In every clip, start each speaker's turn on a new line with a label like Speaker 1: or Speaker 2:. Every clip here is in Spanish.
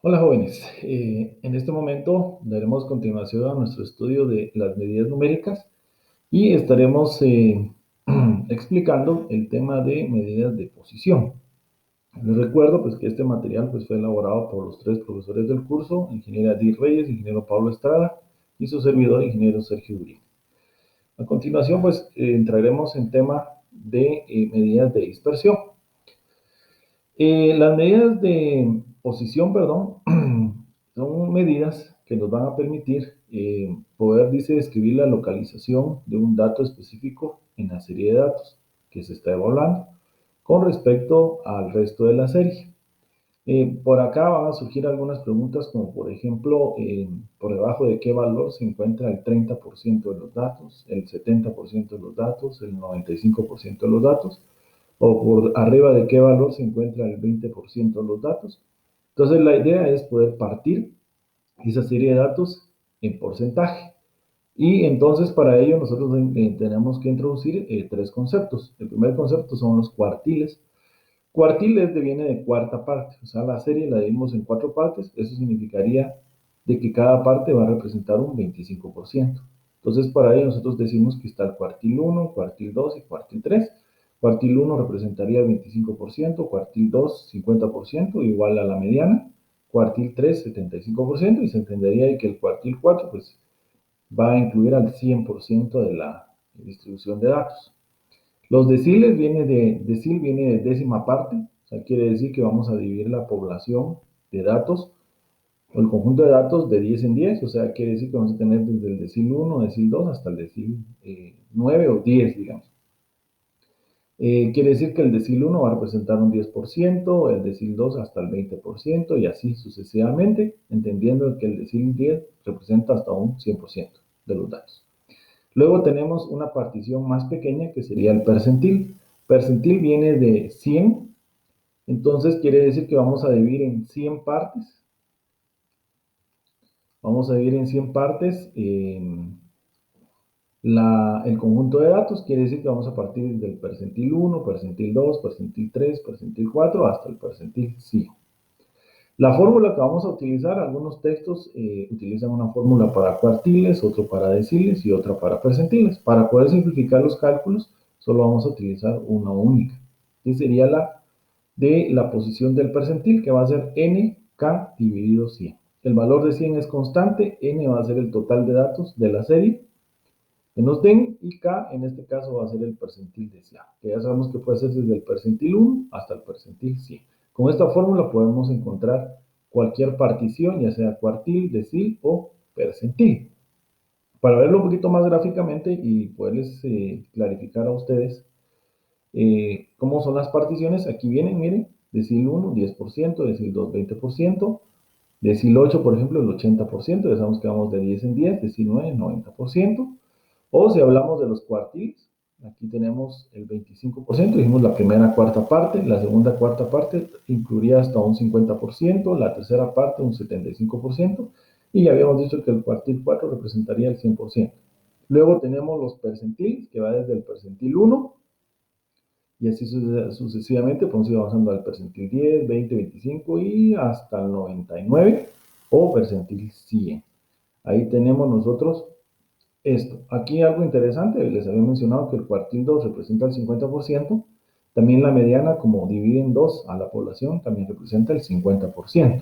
Speaker 1: Hola jóvenes, en este momento daremos continuación a nuestro estudio de las medidas numéricas y estaremos explicando el tema de medidas de posición. Les recuerdo pues, que este material pues, fue elaborado por los tres profesores del curso, ingeniero Adi Reyes, ingeniero Pablo Estrada y su servidor, ingeniero Sergio Durín. A continuación pues entraremos en tema de medidas de dispersión. Las medidas de posición, perdón, son medidas que nos van a permitir poder, dice, describir la localización de un dato específico en la serie de datos que se está evaluando con respecto al resto de la serie. Por acá van a surgir algunas preguntas como por ejemplo, por debajo de qué valor se encuentra el 30% de los datos, el 70% de los datos, el 95% de los datos, o por arriba de qué valor se encuentra el 20% de los datos. Entonces la idea es poder partir esa serie de datos en porcentaje. Y entonces para ello nosotros tenemos que introducir tres conceptos. El primer concepto son los cuartiles. Cuartiles viene de cuarta parte, o sea, la serie la dividimos en cuatro partes, eso significaría de que cada parte va a representar un 25%. Entonces, para ello nosotros decimos que está el cuartil 1, cuartil 2 y cuartil 3. Cuartil 1 representaría el 25%, cuartil 2 50%, igual a la mediana, cuartil 3 75%, y se entendería que el cuartil 4 pues, va a incluir al 100% de la distribución de datos. Los deciles decil viene de décima parte, o sea, quiere decir que vamos a dividir la población de datos o el conjunto de datos de 10 en 10, o sea, quiere decir que vamos a tener desde el decil 1, decil 2 hasta el decil 9 o 10, digamos. Quiere decir que el decil 1 va a representar un 10%, el decil 2 hasta el 20% y así sucesivamente, entendiendo que el decil 10 representa hasta un 100% de los datos. Luego tenemos una partición más pequeña que sería el percentil. Percentil viene de 100, entonces quiere decir que vamos a dividir en 100 partes. Vamos a dividir en 100 partes el conjunto de datos, quiere decir que vamos a partir del percentil 1, percentil 2, percentil 3, percentil 4 hasta el percentil 100. La fórmula que vamos a utilizar, algunos textos utilizan una fórmula para cuartiles, otro para deciles y otra para percentiles. Para poder simplificar los cálculos, solo vamos a utilizar una única, que sería la de la posición del percentil, que va a ser nk dividido 100. El valor de 100 es constante, n va a ser el total de datos de la serie que nos den, y k en este caso va a ser el percentil deseado, que ya sabemos que puede ser desde el percentil 1 hasta el percentil 100. Con esta fórmula podemos encontrar cualquier partición, ya sea cuartil, decil o percentil. Para verlo un poquito más gráficamente y poderles clarificar a ustedes cómo son las particiones, aquí vienen, miren, decil 1, 10%, decil 2, 20%, decil 8, por ejemplo, el 80%, ya sabemos que vamos de 10 en 10, decil 9, 90%, o si hablamos de los cuartiles, aquí tenemos el 25%, dijimos la primera cuarta parte, la segunda cuarta parte incluiría hasta un 50%, la tercera parte un 75%, y ya habíamos dicho que el cuartil 4 representaría el 100%. Luego tenemos los percentiles, que va desde el percentil 1, y así sucesivamente podemos ir avanzando al percentil 10, 20, 25 y hasta el 99 o percentil 100. Ahí tenemos nosotros esto. Aquí algo interesante, les había mencionado que el cuartil 2 representa el 50%, también la mediana, como divide en 2 a la población, también representa el 50%.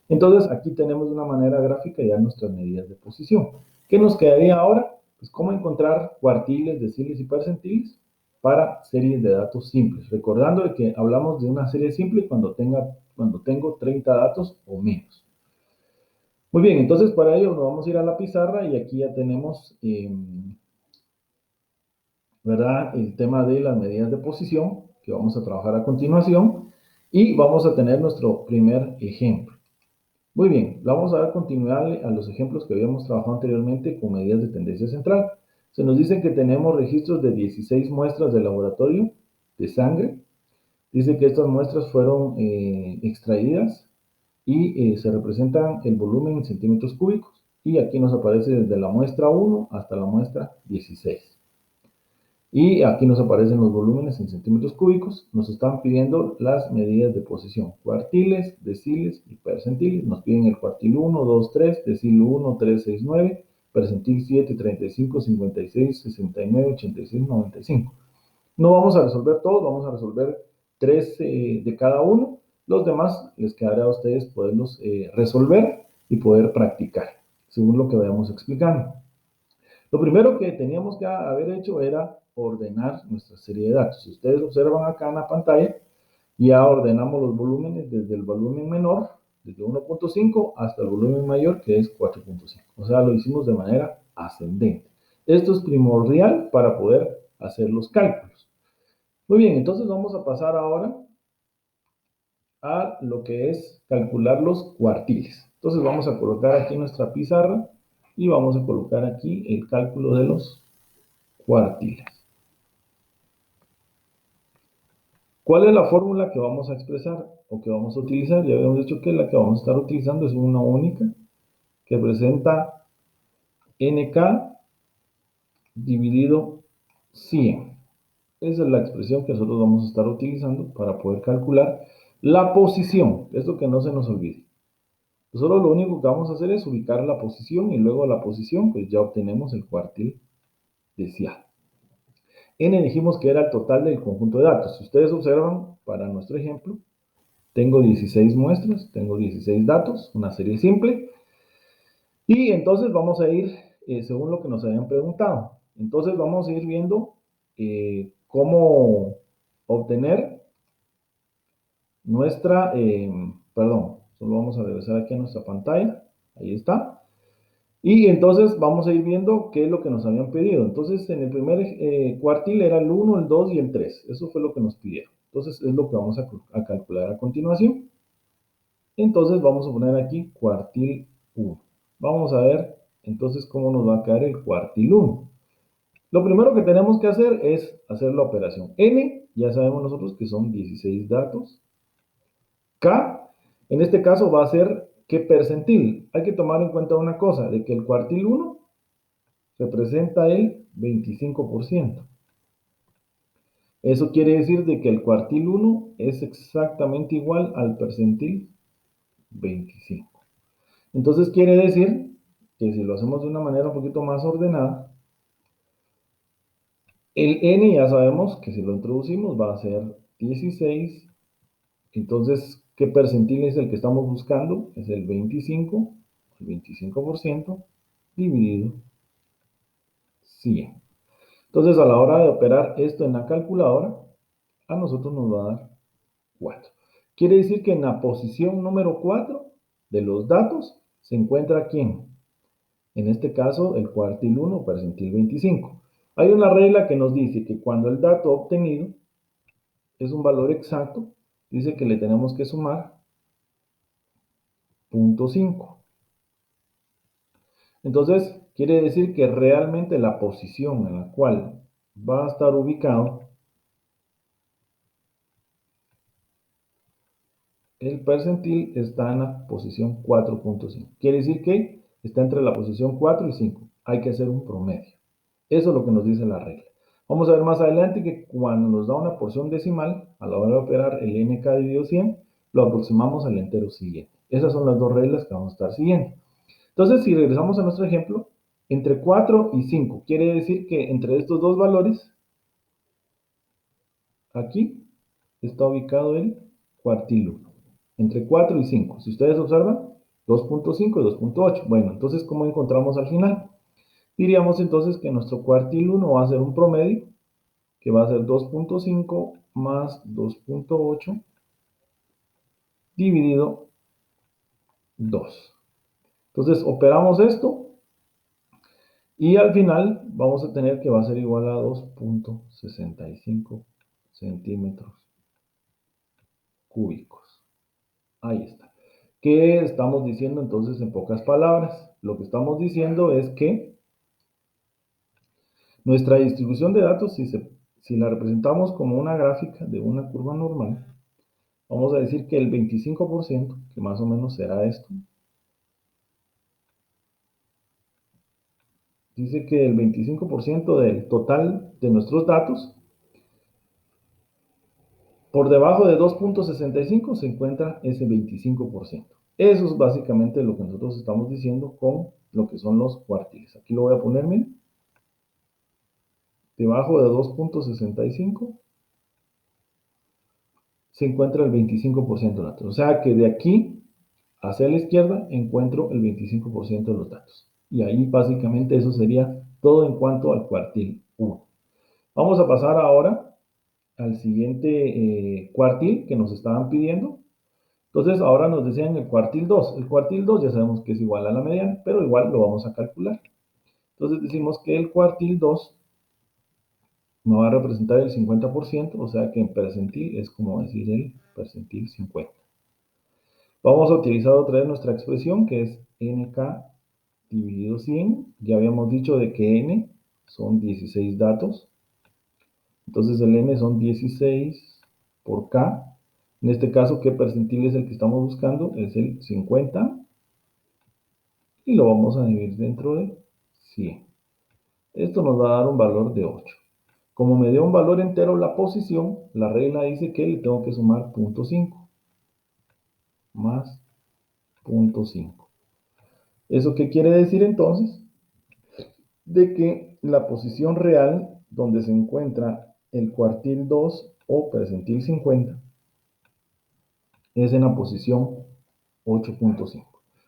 Speaker 1: Entonces, aquí tenemos de una manera gráfica ya nuestras medidas de posición. ¿Qué nos quedaría ahora? Pues cómo encontrar cuartiles, deciles y percentiles para series de datos simples. Recordando de que hablamos de una serie simple cuando tengo 30 datos o menos. Muy bien, entonces para ello nos vamos a ir a la pizarra y aquí ya tenemos ¿verdad? El tema de las medidas de posición que vamos a trabajar a continuación y vamos a tener nuestro primer ejemplo. Muy bien, vamos a dar continuidad a los ejemplos que habíamos trabajado anteriormente con medidas de tendencia central. Se nos dice que tenemos registros de 16 muestras de laboratorio de sangre. Dice que estas muestras fueron extraídas y se representan el volumen en centímetros cúbicos. Y aquí nos aparece desde la muestra 1 hasta la muestra 16. Y aquí nos aparecen los volúmenes en centímetros cúbicos. Nos están pidiendo las medidas de posición, cuartiles, deciles y percentiles. Nos piden el cuartil 1, 2, 3, decil 1, 3, 6, 9, percentil 7, 35, 56, 69, 86, 95. No vamos a resolver todos, vamos a resolver 3 de cada uno. Los demás les quedará a ustedes poderlos resolver y poder practicar, según lo que vayamos explicando. Lo primero que teníamos que haber hecho era ordenar nuestra serie de datos. Si ustedes observan acá en la pantalla, ya ordenamos los volúmenes desde el volumen menor, desde 1.5 hasta el volumen mayor, que es 4.5. O sea, lo hicimos de manera ascendente. Esto es primordial para poder hacer los cálculos. Muy bien, entonces vamos a pasar ahora a lo que es calcular los cuartiles. Entonces vamos a colocar aquí nuestra pizarra y vamos a colocar aquí el cálculo de los cuartiles. ¿Cuál es la fórmula que vamos a expresar o que vamos a utilizar? Ya habíamos dicho que la que vamos a estar utilizando es una única que presenta nk dividido 100. Esa es la expresión que nosotros vamos a estar utilizando para poder calcular la posición. Esto que no se nos olvide. Nosotros lo único que vamos a hacer es ubicar la posición y luego la posición, pues ya obtenemos el cuartil decimal. N dijimos que era el total del conjunto de datos. Si ustedes observan, para nuestro ejemplo, tengo 16 muestras, tengo 16 datos, una serie simple. Y entonces vamos a ir, según lo que nos habían preguntado. Entonces vamos a ir viendo cómo obtener nuestra, perdón, solo vamos a regresar aquí a nuestra pantalla. Ahí está. Y entonces vamos a ir viendo qué es lo que nos habían pedido. Entonces en el primer cuartil era el 1, el 2 y el 3. Eso fue lo que nos pidieron. Entonces es lo que vamos a calcular a continuación. Entonces vamos a poner aquí cuartil 1. Vamos a ver entonces cómo nos va a quedar el cuartil 1. Lo primero que tenemos que hacer es hacer la operación. N, ya sabemos nosotros que son 16 datos. K, en este caso va a ser ¿qué percentil? Hay que tomar en cuenta una cosa, de que el cuartil 1 representa el 25%. Eso quiere decir de que el cuartil 1 es exactamente igual al percentil 25. Entonces quiere decir que si lo hacemos de una manera un poquito más ordenada, el n ya sabemos que si lo introducimos va a ser 16. Entonces, ¿qué percentil es el que estamos buscando? Es el 25% dividido 100. Entonces, a la hora de operar esto en la calculadora, a nosotros nos va a dar 4. Quiere decir que en la posición número 4 de los datos se encuentra ¿quién? En este caso, el cuartil 1, percentil 25. Hay una regla que nos dice que cuando el dato obtenido es un valor exacto, dice que le tenemos que sumar 0.5. Entonces, quiere decir que realmente la posición en la cual va a estar ubicado el percentil está en la posición 4.5. Quiere decir que está entre la posición 4 y 5. Hay que hacer un promedio. Eso es lo que nos dice la regla. Vamos a ver más adelante que cuando nos da una porción decimal, a la hora de operar el nk dividido 100, lo aproximamos al entero siguiente. Esas son las dos reglas que vamos a estar siguiendo. Entonces, si regresamos a nuestro ejemplo, entre 4 y 5, quiere decir que entre estos dos valores, aquí está ubicado el cuartil 1. Entre 4 y 5. Si ustedes observan, 2.5 y 2.8. Bueno, entonces, ¿cómo encontramos al final? Diríamos entonces que nuestro cuartil 1 va a ser un promedio, que va a ser 2.5 más 2.8 dividido 2. Entonces, operamos esto y al final vamos a tener que va a ser igual a 2.65 centímetros cúbicos. Ahí está. ¿Qué estamos diciendo entonces en pocas palabras? Lo que estamos diciendo es que nuestra distribución de datos, si la representamos como una gráfica de una curva normal, vamos a decir que el 25%, que más o menos será esto, dice que el 25% del total de nuestros datos, por debajo de 2.65 se encuentra ese 25%. Eso es básicamente lo que nosotros estamos diciendo con lo que son los cuartiles. Aquí lo voy a poner, miren, debajo de 2.65 se encuentra el 25% de datos. O sea que de aquí hacia la izquierda encuentro el 25% de los datos. Y ahí básicamente eso sería todo en cuanto al cuartil 1. Vamos a pasar ahora al siguiente cuartil que nos estaban pidiendo. Entonces ahora nos decían el cuartil 2. El cuartil 2 ya sabemos que es igual a la mediana, pero igual lo vamos a calcular. Entonces decimos que el cuartil 2 me va a representar el 50%, o sea que en percentil es como decir el percentil 50. Vamos a utilizar otra vez nuestra expresión que es nk dividido 100. Ya habíamos dicho de que n son 16 datos. Entonces el n son 16 por k. En este caso, ¿qué percentil es el que estamos buscando? Es el 50. Y lo vamos a dividir dentro de 100. Esto nos va a dar un valor de 8. Como me dio un valor entero la posición, la regla dice que le tengo que sumar 0.5 más 0.5. ¿Eso qué quiere decir entonces? De que la posición real donde se encuentra el cuartil 2 o percentil 50 es en la posición 8.5.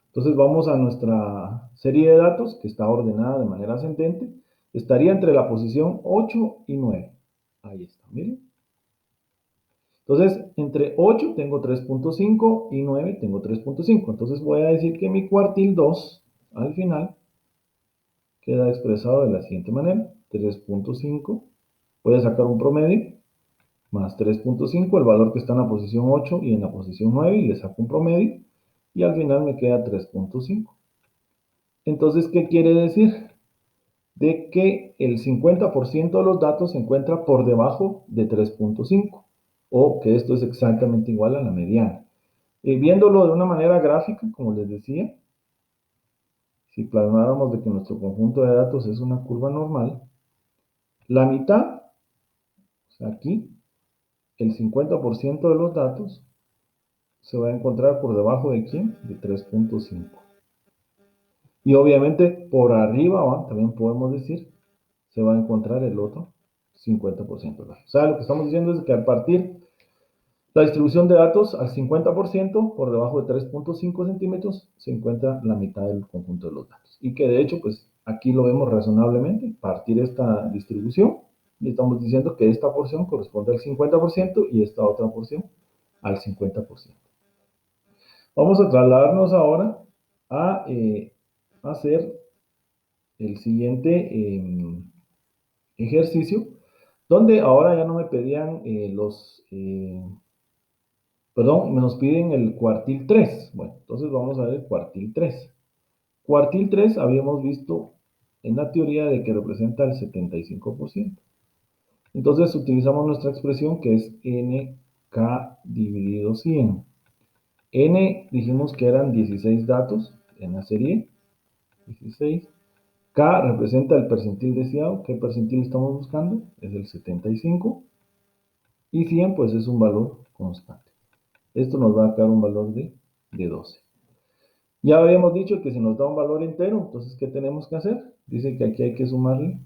Speaker 1: Entonces vamos a nuestra serie de datos que está ordenada de manera ascendente. Estaría entre la posición 8 y 9. Ahí está, miren. Entonces, entre 8 tengo 3.5 y 9 tengo 3.5. Entonces voy a decir que mi cuartil 2 al final queda expresado de la siguiente manera. 3.5. Voy a sacar un promedio. Más 3.5, el valor que está en la posición 8 y en la posición 9, y le saco un promedio. Y al final me queda 3.5. Entonces, ¿qué quiere decir? De que el 50% de los datos se encuentra por debajo de 3.5, o que esto es exactamente igual a la mediana. Viéndolo de una manera gráfica, como les decía, si plasmáramos de que nuestro conjunto de datos es una curva normal, la mitad, o sea, aquí, el 50% de los datos se va a encontrar por debajo de ¿quién? De 3.5. Y obviamente por arriba, también podemos decir, se va a encontrar el otro 50%. O sea, lo que estamos diciendo es que al partir la distribución de datos al 50% por debajo de 3.5 centímetros se encuentra la mitad del conjunto de los datos. Y que de hecho, pues aquí lo vemos razonablemente, partir esta distribución, y estamos diciendo que esta porción corresponde al 50% y esta otra porción al 50%. Vamos a trasladarnos ahora a hacer el siguiente ejercicio, donde ahora ya no me pedían perdón, nos piden el cuartil 3. Bueno, entonces vamos a ver el cuartil 3. Cuartil 3 habíamos visto en la teoría de que representa el 75%. Entonces utilizamos nuestra expresión que es nk dividido 100. N dijimos que eran 16 datos en la serie, 16. K representa el percentil deseado. ¿Qué percentil estamos buscando? Es el 75. Y 100 pues es un valor constante. Esto nos va a dar un valor de 12. Ya habíamos dicho que si nos da un valor entero, entonces ¿qué tenemos que hacer? Dice que aquí hay que sumarle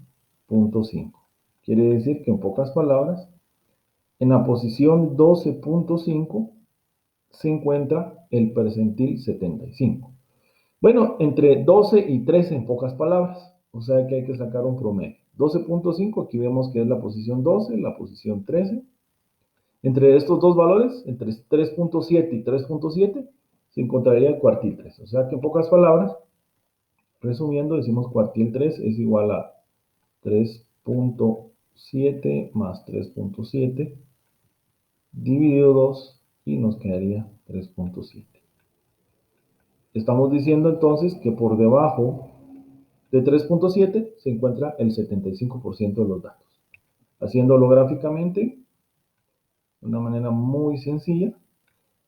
Speaker 1: 0.5. Quiere decir que en pocas palabras, en la posición 12.5 se encuentra el percentil 75. Bueno, entre 12 y 13 en pocas palabras. O sea que hay que sacar un promedio. 12.5, aquí vemos que es la posición 12, la posición 13. Entre estos dos valores, entre 3.7 y 3.7, se encontraría el cuartil 3. O sea que en pocas palabras, resumiendo, decimos cuartil 3 es igual a 3.7 más 3.7 dividido 2 y nos quedaría 3.7. Estamos diciendo entonces que por debajo de 3.7 se encuentra el 75% de los datos. Haciéndolo gráficamente, de una manera muy sencilla,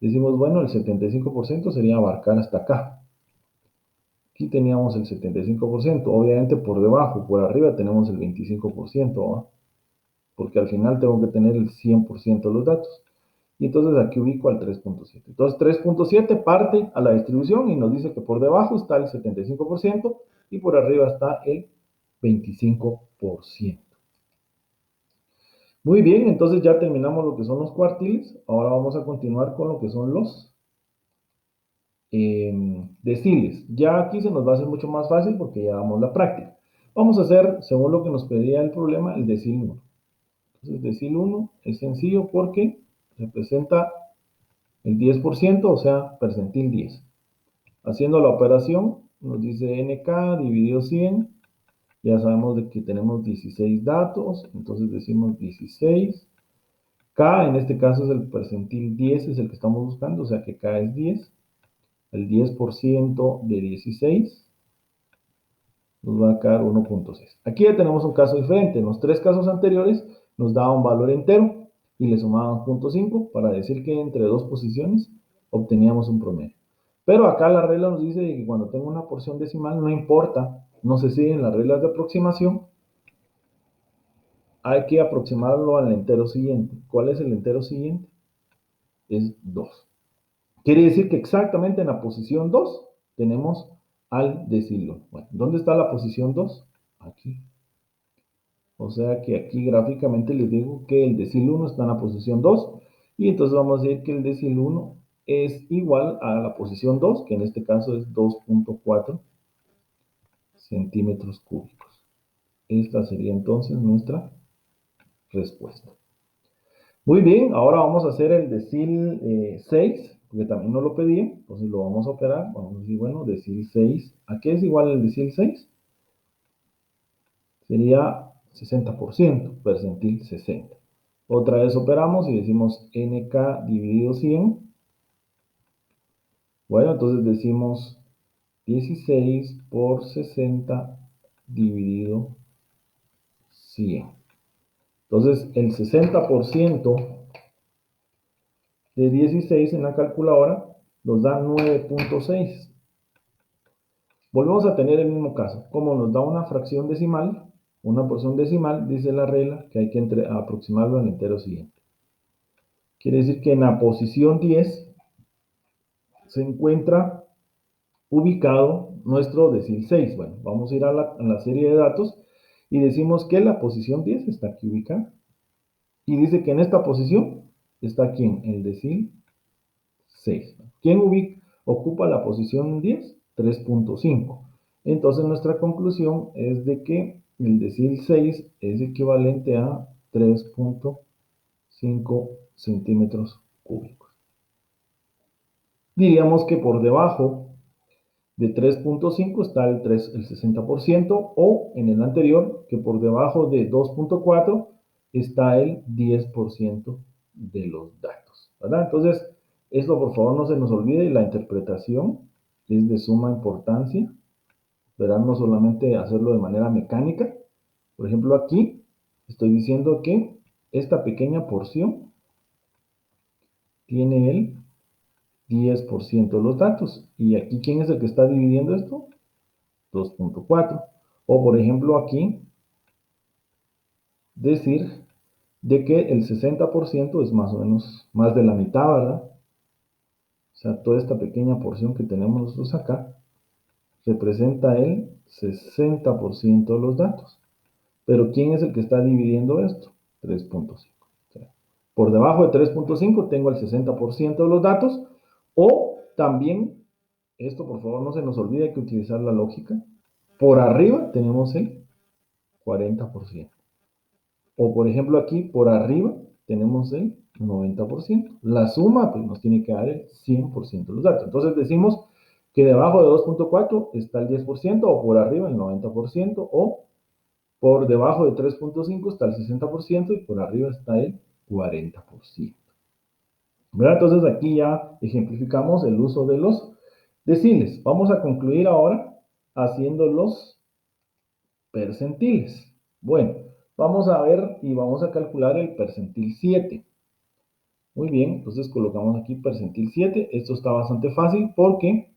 Speaker 1: decimos, bueno, el 75% sería abarcar hasta acá, Aquí teníamos el 75%, obviamente por debajo, por arriba tenemos el 25%, ¿va? Porque al final tengo que tener el 100% de los datos. Y entonces aquí ubico al 3.7. Entonces 3.7 parte a la distribución y nos dice que por debajo está el 75% y por arriba está el 25%. Muy bien, entonces ya terminamos lo que son los cuartiles. Ahora vamos a continuar con lo que son los deciles. Ya aquí se nos va a hacer mucho más fácil porque ya damos la práctica. Vamos a hacer, según lo que nos pedía el problema, el decil 1. Entonces, decil 1 es sencillo porque representa el 10%, o sea, percentil 10. Haciendo la operación, nos dice nk dividido 100. Ya sabemos de que tenemos 16 datos, entonces decimos 16. K en este caso es el percentil 10, es el que estamos buscando, o sea que K es 10. El 10% de 16 nos va a quedar 1.6. Aquí ya tenemos un caso diferente. En los tres casos anteriores nos daba un valor entero y le sumaban 0.5 para decir que entre dos posiciones obteníamos un promedio. Pero acá la regla nos dice que cuando tengo una porción decimal no importa, no se siguen las reglas de aproximación, hay que aproximarlo al entero siguiente. ¿Cuál es el entero siguiente? Es 2. Quiere decir que exactamente en la posición 2 tenemos al decil 1. Bueno, ¿dónde está la posición 2? Aquí. O sea que aquí gráficamente les digo que el decil 1 está en la posición 2 y entonces vamos a decir que el decil 1 es igual a la posición 2, que en este caso es 2.4 centímetros cúbicos. Esta sería entonces nuestra respuesta. Muy bien, ahora vamos a hacer el decil 6, porque también nos lo pedí, entonces lo vamos a operar. Vamos a decir, bueno, decil 6, ¿a qué es igual el decil 6? Sería 60%, percentil 60. Otra vez operamos y decimos nk dividido 100. Bueno, entonces decimos 16 por 60 dividido 100. Entonces el 60% de 16 en la calculadora nos da 9.6. Volvemos a tener el mismo caso. Como nos da una fracción decimal, una porción decimal, dice la regla que hay que aproximarlo al entero siguiente. Quiere decir que en la posición 10 se encuentra ubicado nuestro decil 6. Bueno, vamos a ir a la serie de datos y decimos que la posición 10 está aquí ubicada. Y dice que en esta posición está ¿quién? El decil 6. ¿Quién ocupa la posición 10? 3.5. Entonces nuestra conclusión es de que el decil 6 es equivalente a 3.5 centímetros cúbicos. Diríamos que por debajo de 3.5 está el 60%, o en el anterior, que por debajo de 2.4 está el 10% de los datos, ¿verdad? Entonces, esto por favor no se nos olvide, la interpretación es de suma importancia, ¿verdad? No solamente hacerlo de manera mecánica. Por ejemplo, aquí estoy diciendo que esta pequeña porción tiene el 10% de los datos. ¿Y aquí quién es el que está dividiendo esto? 2.4. O por ejemplo aquí, decir de que el 60% es más o menos más de la mitad, ¿verdad? O sea, toda esta pequeña porción que tenemos nosotros acá representa el 60% de los datos. Pero ¿quién es el que está dividiendo esto? 3.5. O sea, por debajo de 3.5 tengo el 60% de los datos. O también, esto por favor no se nos olvide, hay que utilizar la lógica. Por arriba tenemos el 40%. O por ejemplo aquí por arriba tenemos el 90%. La suma pues, nos tiene que dar el 100% de los datos. Entonces decimos que debajo de 2.4 está el 10%, o por arriba el 90%, o por debajo de 3.5 está el 60% y por arriba está el 40%. ¿Verdad? Entonces aquí ya ejemplificamos el uso de los deciles. Vamos a concluir ahora haciendo los percentiles. Bueno, vamos a ver y vamos a calcular el percentil 7. Muy bien, entonces colocamos aquí percentil 7. Esto está bastante fácil porque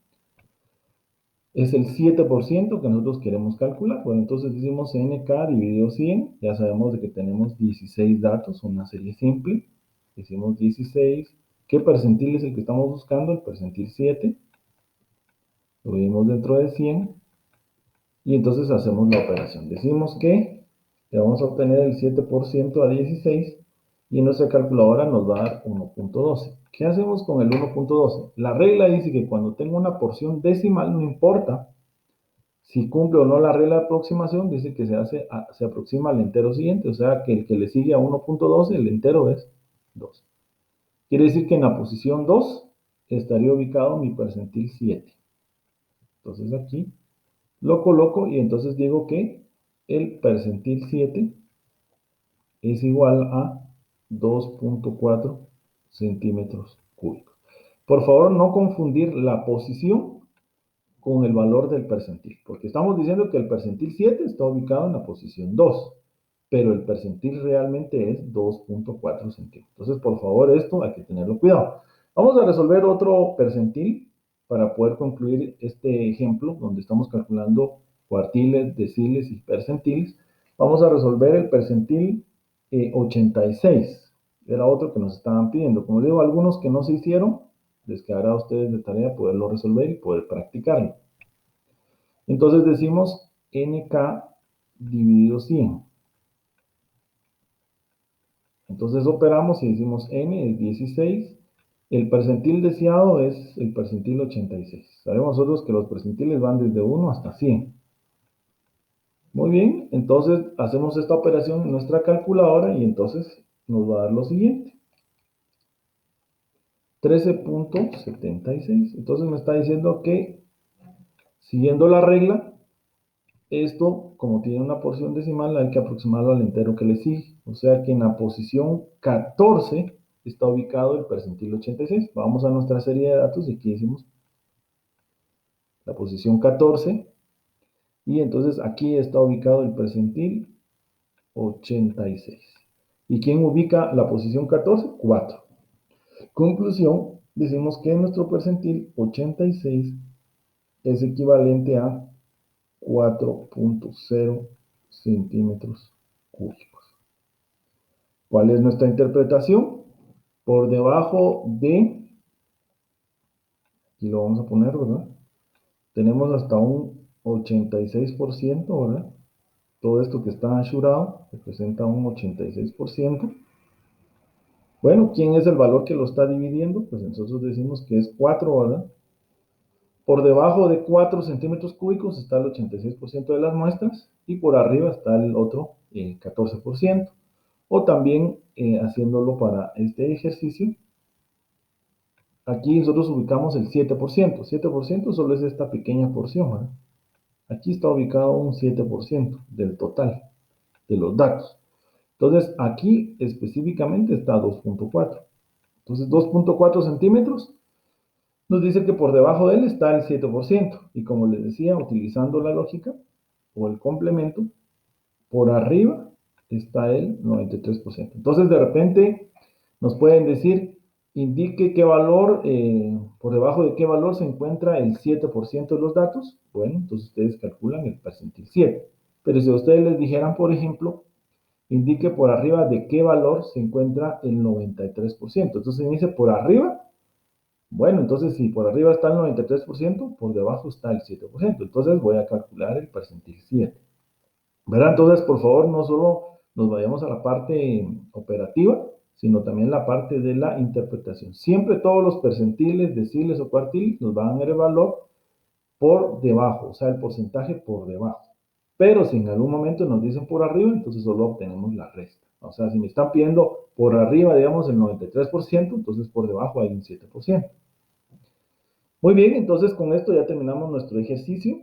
Speaker 1: es el 7% que nosotros queremos calcular. Bueno, entonces decimos NK dividido 100, ya sabemos de que tenemos 16 datos, una serie simple, decimos 16, ¿qué percentil es el que estamos buscando? El percentil 7, lo vimos dentro de 100, y entonces hacemos la operación. Decimos que le vamos a obtener el 7% a 16, y en nuestra calculadora nos va a dar 1.12. ¿Qué hacemos con el 1.12? La regla dice que cuando tengo una porción decimal, no importa si cumple o no la regla de aproximación, dice que se aproxima al entero siguiente, o sea que el que le sigue a 1.12, el entero es 2. Quiere decir que en la posición 2 estaría ubicado mi percentil 7. Entonces aquí lo coloco y entonces digo que el percentil 7 es igual a 2.4 centímetros cúbicos. Por favor, no confundir la posición con el valor del percentil, porque estamos diciendo que el percentil 7 está ubicado en la posición 2, pero el percentil realmente es 2.4 centímetros. Entonces, por favor, esto hay que tenerlo cuidado. Vamos a resolver otro percentil para poder concluir este ejemplo donde estamos calculando cuartiles, deciles y percentiles. Vamos a resolver el percentil 86. Era otro que nos estaban pidiendo. Como digo, algunos que no se hicieron, les quedará a ustedes de tarea poderlo resolver y poder practicarlo. Entonces decimos NK dividido 100. Entonces operamos y decimos N es 16. El percentil deseado es el percentil 86. Sabemos nosotros que los percentiles van desde 1 hasta 100. Muy bien, entonces hacemos esta operación en nuestra calculadora y entonces nos va a dar lo siguiente. 13.76. Entonces me está diciendo que, siguiendo la regla, esto, como tiene una porción decimal, hay que aproximarlo al entero que le sigue. O sea que en la posición 14 está ubicado el percentil 86. Vamos a nuestra serie de datos y aquí decimos la posición 14. Y entonces aquí está ubicado el percentil 86. ¿Y quién ubica la posición 14? 4. Conclusión, decimos que nuestro percentil 86 es equivalente a 4.0 centímetros cúbicos. ¿Cuál es nuestra interpretación? Por debajo de, y lo vamos a poner, ¿verdad? Tenemos hasta un 86%, ¿verdad? Todo esto que está ashurado representa un 86%. Bueno, ¿quién es el valor que lo está dividiendo? Pues nosotros decimos que es 4, ¿verdad? Por debajo de 4 centímetros cúbicos está el 86% de las muestras y por arriba está el otro 14%. O también haciéndolo para este ejercicio, aquí nosotros ubicamos el 7%. 7% solo es esta pequeña porción, ¿verdad? Aquí está ubicado un 7% del total de los datos. Entonces, aquí específicamente está 2.4. Entonces, 2.4 centímetros nos dice que por debajo de él está el 7%. Y como les decía, utilizando la lógica o el complemento, por arriba está el 93%. Entonces, de repente, nos pueden decir, indique qué valor, por debajo de qué valor se encuentra el 7% de los datos. Bueno, entonces ustedes calculan el percentil 7. Pero si a ustedes les dijeran, por ejemplo, indique por arriba de qué valor se encuentra el 93%. Entonces dice por arriba. Bueno, entonces si por arriba está el 93%, por debajo está el 7%. Entonces voy a calcular el percentil 7. ¿Verdad? Entonces, por favor, no solo nos vayamos a la parte operativa, sino también la parte de la interpretación. Siempre todos los percentiles, deciles o cuartiles nos van a dar el valor por debajo, o sea, el porcentaje por debajo. Pero si en algún momento nos dicen por arriba, entonces solo obtenemos la resta. O sea, si me están pidiendo por arriba, digamos, el 93%, entonces por debajo hay un 7%. Muy bien, entonces con esto ya terminamos nuestro ejercicio.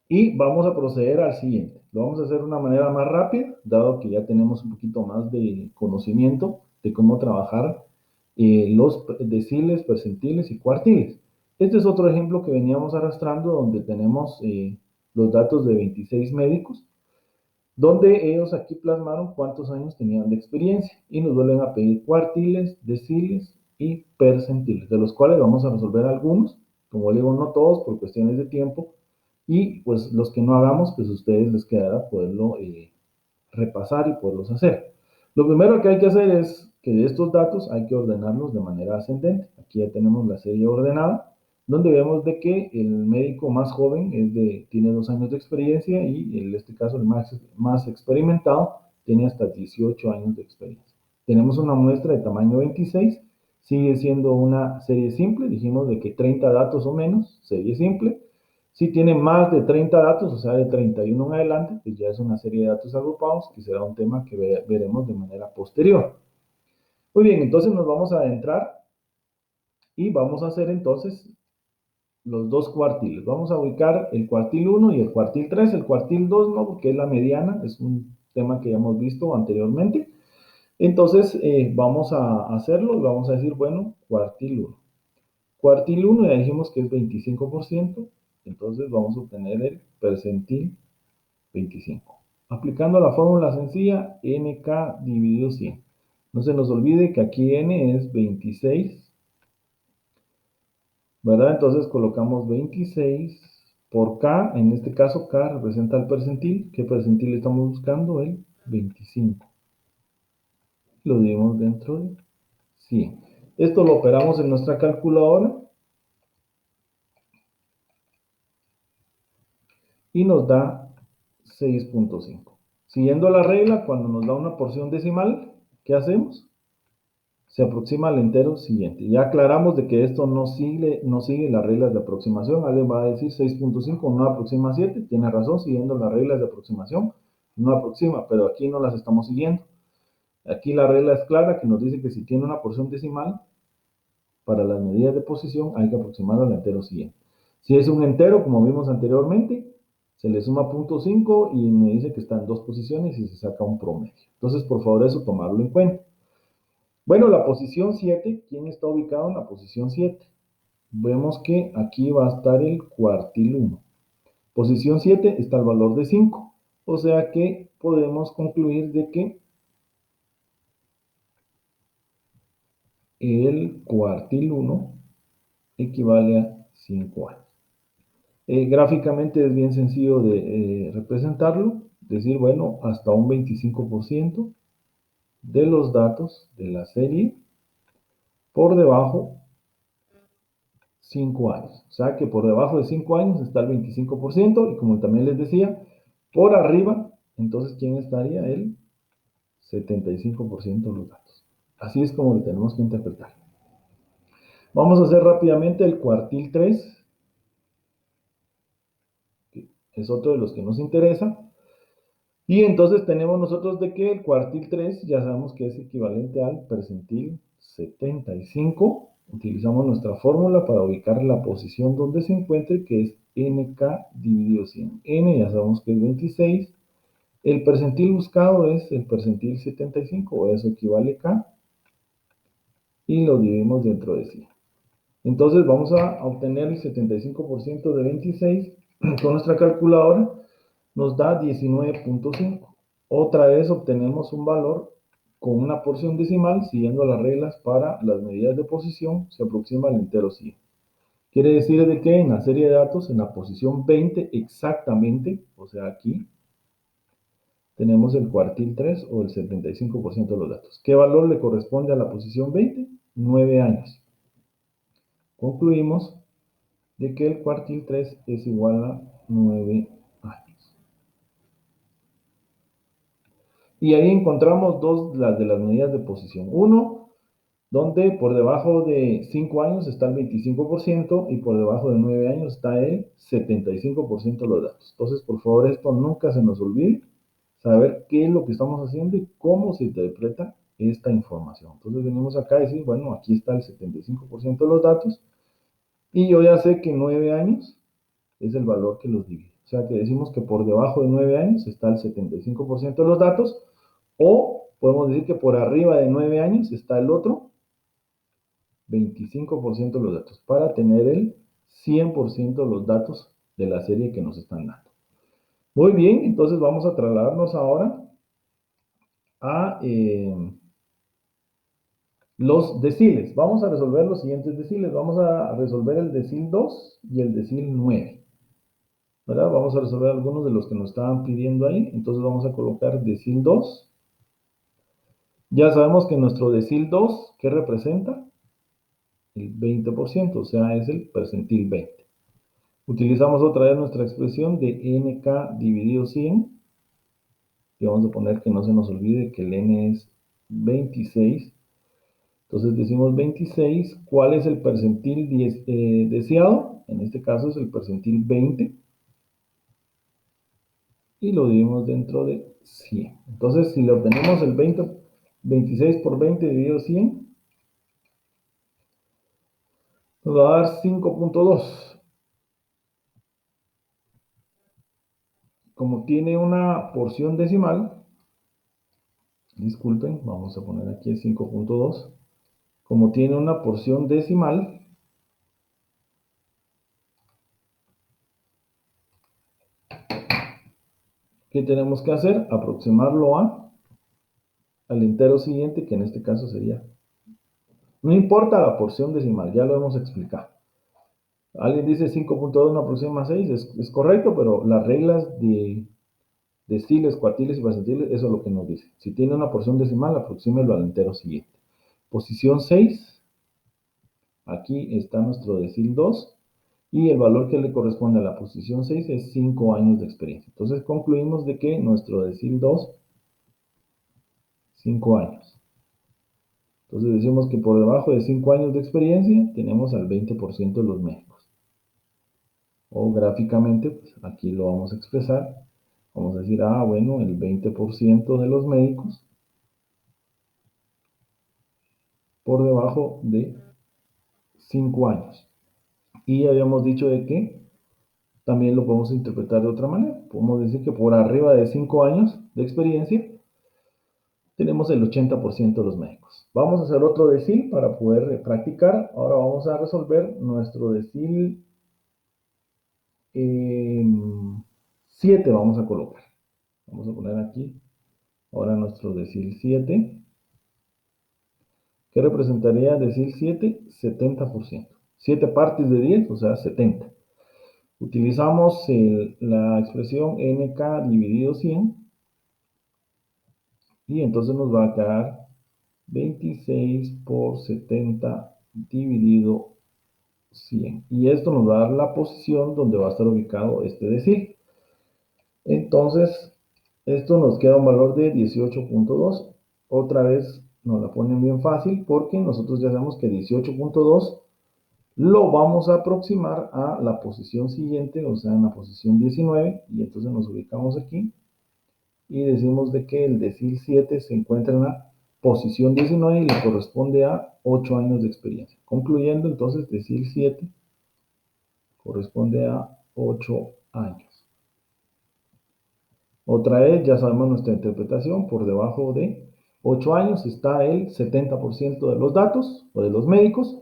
Speaker 1: Y vamos a proceder al siguiente. Lo vamos a hacer de una manera más rápida, dado que ya tenemos un poquito más de conocimiento de cómo trabajar los deciles, percentiles y cuartiles. Este es otro ejemplo que veníamos arrastrando donde tenemos los datos de 26 médicos, donde ellos aquí plasmaron cuántos años tenían de experiencia y nos vuelven a pedir cuartiles, deciles y percentiles, de los cuales vamos a resolver algunos Como le digo, no todos por cuestiones de tiempo, y pues los que no hagamos, pues a ustedes les quedará poderlo repasar y poderlos hacer. Lo primero que hay que hacer es que de estos datos hay que ordenarlos de manera ascendente. Aquí ya tenemos la serie ordenada, donde vemos de que el médico más joven tiene 2 años de experiencia y en este caso el más experimentado tiene hasta 18 años de experiencia. Tenemos una muestra de tamaño 26, sigue siendo una serie simple, dijimos de que 30 datos o menos, serie simple. Si tiene más de 30 datos, o sea, de 31 en adelante, pues ya es una serie de datos agrupados, que será un tema que veremos de manera posterior. Muy bien, entonces nos vamos a adentrar y vamos a hacer entonces los dos cuartiles. Vamos a ubicar el cuartil 1 y el cuartil 3. El cuartil 2 no, porque es la mediana, es un tema que ya hemos visto anteriormente. Entonces vamos a hacerlo y vamos a decir, bueno, cuartil 1. Cuartil 1 ya dijimos que es 25%, entonces vamos a obtener el percentil 25. Aplicando la fórmula sencilla, nk dividido 100. No se nos olvide que aquí n es 26, ¿verdad? Entonces colocamos 26 por k, en este caso k representa el percentil. ¿Qué percentil estamos buscando? El 25. Lo dividimos dentro de 100. Esto lo operamos en nuestra calculadora y nos da 6.5. Siguiendo la regla, cuando nos da una porción decimal, ¿qué hacemos? Se aproxima al entero siguiente. Ya aclaramos de que esto no sigue las reglas de aproximación. Alguien va a decir 6.5 no aproxima a 7. Tiene razón, siguiendo las reglas de aproximación, no aproxima, pero aquí no las estamos siguiendo. Aquí la regla es clara, que nos dice que si tiene una porción decimal, para las medidas de posición hay que aproximarlo al entero siguiente. Si es un entero, como vimos anteriormente, se le suma 0.5 y me dice que está en 2 posiciones y se saca un promedio. Entonces, por favor, eso tomarlo en cuenta. Bueno, la posición 7, ¿quién está ubicado en la posición 7? Vemos que aquí va a estar el cuartil 1. Posición 7 está el valor de 5. O sea que podemos concluir de que el cuartil 1 equivale a 5 años. Gráficamente es bien sencillo de representarlo. Decir, bueno, hasta un 25% de los datos de la serie por debajo 5 años. O sea que por debajo de 5 años está el 25% y como también les decía, por arriba, entonces ¿quién estaría? El 75% de los datos. Así es como lo tenemos que interpretar. Vamos a hacer rápidamente el cuartil 3, que es otro de los que nos interesa. Y entonces tenemos nosotros de que el cuartil 3 ya sabemos que es equivalente al percentil 75. Utilizamos nuestra fórmula para ubicar la posición donde se encuentre, que es nk dividido 100. N ya sabemos que es 26. El percentil buscado es el percentil 75, o eso equivale a k, y lo dividimos dentro de 100. Entonces vamos a obtener el 75% de 26 con nuestra calculadora, nos da 19.5. Otra vez obtenemos un valor con una porción decimal, siguiendo las reglas para las medidas de posición, se aproxima al entero 100. Quiere decir de que en la serie de datos, en la posición 20 exactamente, o sea aquí, tenemos el cuartil 3 o el 75% de los datos. ¿Qué valor le corresponde a la posición 20? 9 años. Concluimos de que el cuartil 3 es igual a 9 años. Y ahí encontramos las de las medidas de posición. Uno, donde por debajo de 5 años está el 25% y por debajo de 9 años está el 75% de los datos. Entonces, por favor, esto nunca se nos olvide, saber qué es lo que estamos haciendo y cómo se interpreta esta información. Entonces venimos acá y decimos, bueno, aquí está el 75% de los datos y yo ya sé que 9 años es el valor que los divide. O sea que decimos que por debajo de 9 años está el 75% de los datos, o podemos decir que por arriba de 9 años está el otro 25% de los datos, para tener el 100% de los datos de la serie que nos están dando. Muy bien, entonces vamos a trasladarnos ahora a Los deciles. Vamos a resolver los siguientes deciles. Vamos a resolver el decil 2 y el decil 9. ¿Verdad? Vamos a resolver algunos de los que nos estaban pidiendo ahí. Entonces vamos a colocar decil 2. Ya sabemos que nuestro decil 2, ¿qué representa? El 20%, o sea, es el percentil 20. Utilizamos otra vez nuestra expresión de nk dividido 100. Y vamos a poner que no se nos olvide que el n es 26. Entonces decimos 26. ¿Cuál es el percentil deseado? En este caso es el percentil 20. Y lo dividimos dentro de 100. Entonces, si le obtenemos el 26 por 20 dividido 100, nos va a dar 5.2. Como tiene una porción decimal, disculpen, vamos a poner aquí el 5.2. Como tiene una porción decimal, ¿qué tenemos que hacer? Aproximarlo al entero siguiente, que en este caso sería. No importa la porción decimal, ya lo hemos explicado. Alguien dice 5.2 una porción más 6, es correcto, pero las reglas de deciles, cuartiles y percentiles, eso es lo que nos dice. Si tiene una porción decimal, aproxímelo al entero siguiente. Posición 6, aquí está nuestro decil 2, y el valor que le corresponde a la posición 6 es 5 años de experiencia. Entonces concluimos de que nuestro decil 2, 5 años. Entonces decimos que por debajo de 5 años de experiencia tenemos al 20% de los médicos. O gráficamente, pues aquí lo vamos a expresar. Vamos a decir, bueno, el 20% de los médicos por debajo de 5 años. Y habíamos dicho de que también lo podemos interpretar de otra manera. Podemos decir que por arriba de 5 años de experiencia tenemos el 80% de los médicos. Vamos a hacer otro decil para poder practicar. Ahora vamos a resolver nuestro decil 7. Vamos a colocar. Vamos a poner aquí ahora nuestro decil 7. ¿Qué representaría decil 7? 70%. 7 partes de 10, o sea, 70. Utilizamos la expresión nk dividido 100 y entonces nos va a quedar 26 por 70 dividido 100. Y esto nos va a dar la posición donde va a estar ubicado este decil. Entonces, esto nos queda un valor de 18.2. Otra vez nos la ponen bien fácil porque nosotros ya sabemos que 18.2 lo vamos a aproximar a la posición siguiente, o sea, en la posición 19, y entonces nos ubicamos aquí y decimos de que el decil 7 se encuentra en la posición 19 y le corresponde a 8 años de experiencia. Concluyendo, entonces, decil 7 corresponde a 8 años. Otra vez, ya sabemos nuestra interpretación, por debajo de 8 años está el 70% de los datos o de los médicos,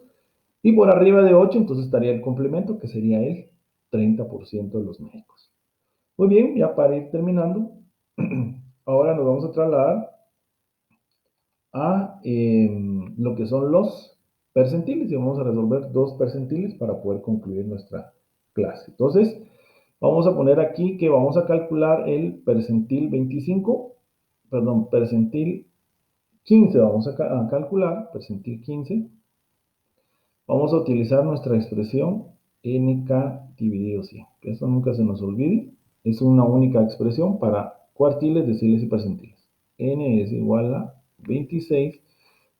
Speaker 1: y por arriba de 8, entonces estaría el complemento, que sería el 30% de los médicos. Muy bien, ya para ir terminando, ahora nos vamos a trasladar a lo que son los percentiles y vamos a resolver dos percentiles para poder concluir nuestra clase. Entonces, vamos a poner aquí que vamos a calcular el percentil 25, perdón, percentil 15 vamos a calcular, percentil 15. Vamos a utilizar nuestra expresión nk dividido 100. Que eso nunca se nos olvide. Es una única expresión para cuartiles, deciles y percentiles. N es igual a 26.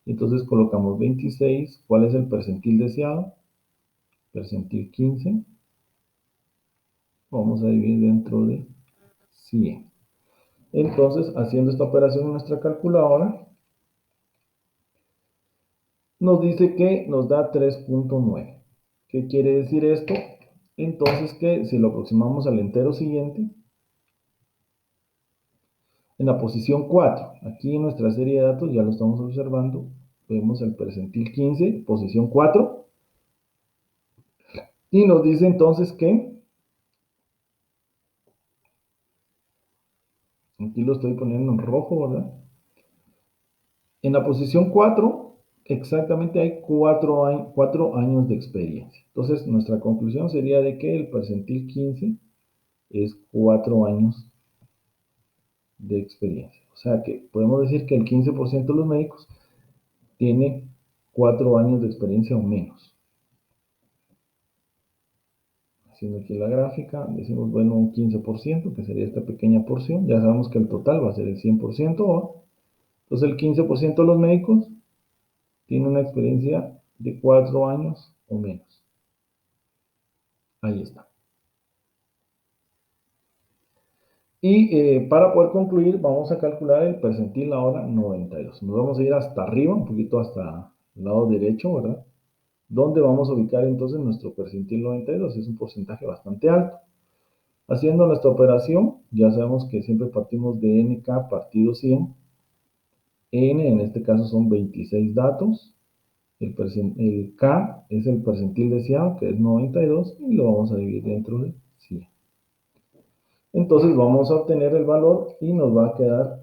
Speaker 1: Entonces colocamos 26. ¿Cuál es el percentil deseado? Percentil 15. Vamos a dividir dentro de 100. Entonces, haciendo esta operación en nuestra calculadora, nos dice que nos da 3.9. ¿Qué quiere decir esto? Entonces que si lo aproximamos al entero siguiente, en la posición 4, aquí en nuestra serie de datos ya lo estamos observando, vemos el percentil 15, posición 4, y nos dice entonces que, aquí lo estoy poniendo en rojo, ¿verdad? En la posición 4, exactamente hay 4 años de experiencia. Entonces, nuestra conclusión sería de que el percentil 15 es 4 años de experiencia. O sea que podemos decir que el 15% de los médicos tiene 4 años de experiencia o menos. Haciendo aquí la gráfica, decimos, bueno, un 15%, que sería esta pequeña porción. Ya sabemos que el total va a ser el 100%. Entonces, el 15% de los médicos tiene una experiencia de 4 años o menos. Ahí está. Y para poder concluir, vamos a calcular el percentil ahora 92. Nos vamos a ir hasta arriba, un poquito hasta el lado derecho, ¿verdad? Donde vamos a ubicar entonces nuestro percentil 92. Es un porcentaje bastante alto. Haciendo nuestra operación, ya sabemos que siempre partimos de NK partido 100. N en este caso son 26 datos. El K es el percentil deseado, que es 92, y lo vamos a dividir dentro de 100. Entonces vamos a obtener el valor y nos va a quedar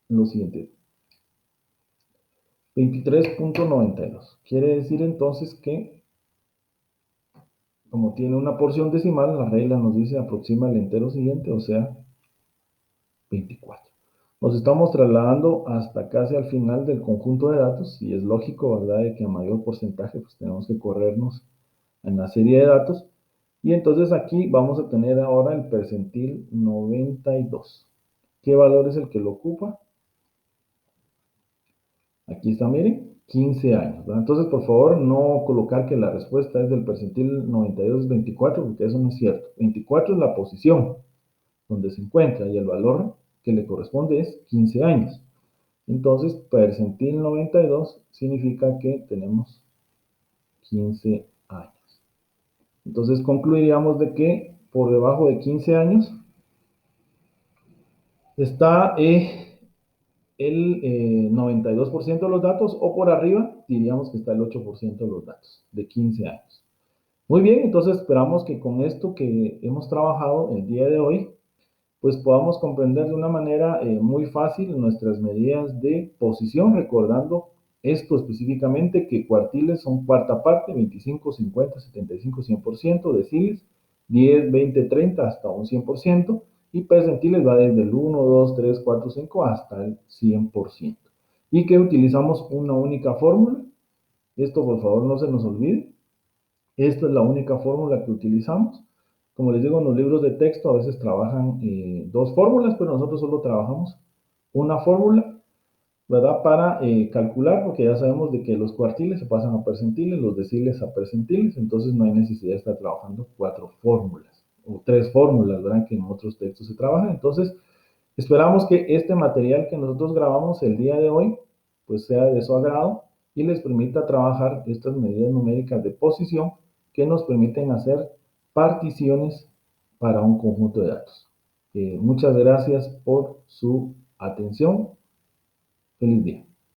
Speaker 1: lo siguiente: 23.92. Quiere decir entonces que, como tiene una porción decimal, la regla nos dice aproxima el entero siguiente, o sea, 24. Nos estamos trasladando hasta casi al final del conjunto de datos, y es lógico, ¿verdad?, de que a mayor porcentaje pues tenemos que corrernos en la serie de datos. Y entonces aquí vamos a tener ahora el percentil 92. ¿Qué valor es el que lo ocupa? Aquí está, miren, 15 años, ¿verdad? Entonces, por favor, no colocar que la respuesta es del percentil 92 es 24, porque eso no es cierto. 24 es la posición donde se encuentra y el valor que le corresponde es 15 años. Entonces, percentil 92 significa que tenemos 15 años. Entonces, concluiríamos de que por debajo de 15 años está el 92% de los datos, o por arriba diríamos que está el 8% de los datos de 15 años. Muy bien, entonces esperamos que con esto que hemos trabajado el día de hoy, pues podamos comprender de una manera muy fácil nuestras medidas de posición, recordando esto específicamente, que cuartiles son cuarta parte, 25, 50, 75, 100%, deciles 10, 20, 30 hasta un 100%, y percentiles va desde el 1, 2, 3, 4, 5 hasta el 100%. Y que utilizamos una única fórmula. Esto por favor no se nos olvide. Esta es la única fórmula que utilizamos. Como les digo, en los libros de texto a veces trabajan dos fórmulas, pero nosotros solo trabajamos una fórmula, ¿verdad? Para calcular, porque ya sabemos de que los cuartiles se pasan a percentiles, los deciles a percentiles, entonces no hay necesidad de estar trabajando 4 fórmulas o 3 fórmulas, ¿verdad?, que en otros textos se trabajan. Entonces, esperamos que este material que nosotros grabamos el día de hoy, pues sea de su agrado y les permita trabajar estas medidas numéricas de posición que nos permiten hacer particiones para un conjunto de datos. Muchas gracias por su atención. Feliz día.